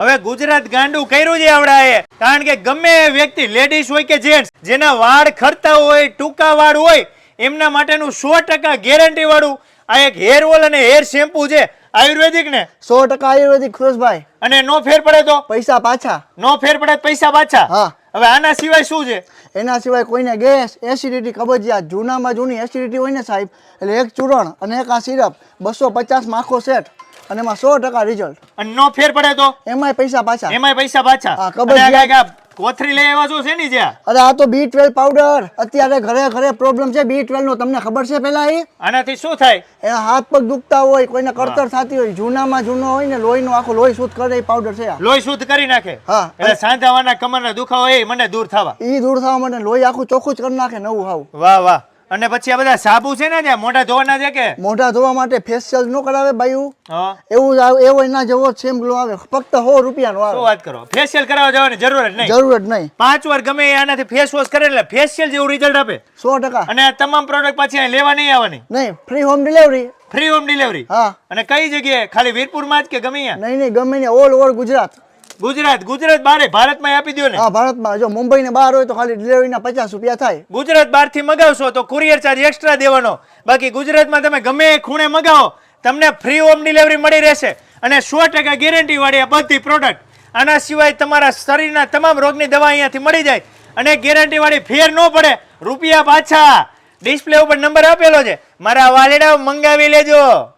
હવે ગુજરાત ગાંડું કર્યું છે આવડાએ, કારણ કે ગમે એ વ્યક્તિ લેડીઝ હોય કે જેન્ટ્સ જેના વાળ ખરતા હોય, ટૂંકા વાળ હોય, એમના માટેનું 100% ગેરંટી વાળું આ એક હેર ઓઇલ અને હેર શેમ્પુ છે. આયુર્વેદિક ને 100% આયુર્વેદિક ખુશભાઈ. અને નો ફેર પડે તો પૈસા પાછા. નો ફેર પડે તો પૈસા પાછા. હા. હવે આના સિવાય શું છે? એના સિવાય કોઈને ગેસ, એસિડિટી, કબજિયાત, જૂનામાં જૂની એસિડિટી હોય ને સાહેબ, એટલે એક ચૂરણ અને એક આ સિરપ 250 માં આખો સેટ, અને એમાં 100% રિઝલ્ટ. અને નો ફેર પડે તો એમાંય પૈસા પાછા. એમાંય પૈસા પાછા. હા, કબજિયાત. કોથરી લઈ આવ્યા છો છે ની જ્યાં? અરે આ તો B12 પાવડર. અત્યારે ઘરે ઘરે પ્રોબ્લેમ છે B12 નો, તમને ખબર છે પેલા એ? આનાથી શું થાય? એના હાથ પગ દુખતા હોય, કોઈને કળતર થતી હોય, જૂનામાં જૂનો હોય ને લોહીનું આખું લોહી શુદ્ધ કરે એ પાવડર છે આ. લોહી શુદ્ધ કરી નાખે. હા. એટલે સાંધાવાના કમરના દુખાવો એ મને દૂર થવા. ઈ દૂર થવા માટે લોહી આખું ચોખ્ખું જ કરી નાખે, નવું હાવ. વાહ વાહ. અને પછી આ બધા સાબુ છે ને જ્યાં મોઢા ધોવાના છે કે? મોઢા ધોવા માટે ફેશિયલ નો કરાવે બાયું? હા. એવું જ આવે, એવો એના જેવો સેમ ગ્લો આવે, ફક્ત 100 રૂપિયાનો શું આવે. વાત કરો? ફેશિયલ કરાવવા જવાની જરૂર જ નહીં. જરૂર જ નહીં. 5 વાર ગમે એ આનાથી ફેસ વોશ કરે એટલે ફેશિયલ જેવું રિઝલ્ટ આપે. 100%. અને આ તમામ પ્રોડક્ટ પાછી અહીં લેવા નહીં આવવાની. નહીં, free home delivery. Free home delivery. હા. અને કઈ જગ્યાએ? ખાલી વીરપુરમાં જ કે ગમે ત્યાં? નહીં, ગમે ને ઓલ ઓવર ગુજરાત. ગુજરાત બારે ભારતમાં આપી દો ને. હા, ભારતમાં. જો મુંબઈ ને બહાર હોય તો ખાલી ડિલિવરીના 50 રૂપિયા થાય. ગુજરાત બહારથી મગાવશો તો કુરિયર ચાર્જ એક્સ્ટ્રા દેવાનો. બાકી ગુજરાતમાં તમે ગમે એ ખૂણે મગાવો તમને ફ્રી હોમ ડિલિવરી મળી રહેશે. અને 100% ગેરંટી વાળી આ બધી પ્રોડક્ટ. આના સિવાય તમારા શરીરના તમામ રોગની દવા અહીંયાથી મળી જાય. અને ગેરંટી વાળી ફેર ન પડે, રૂપિયા પાછા. ડિસ્પ્લે ઉપર નંબર આપેલો છે, મારા વાલેડા મંગાવી લેજો.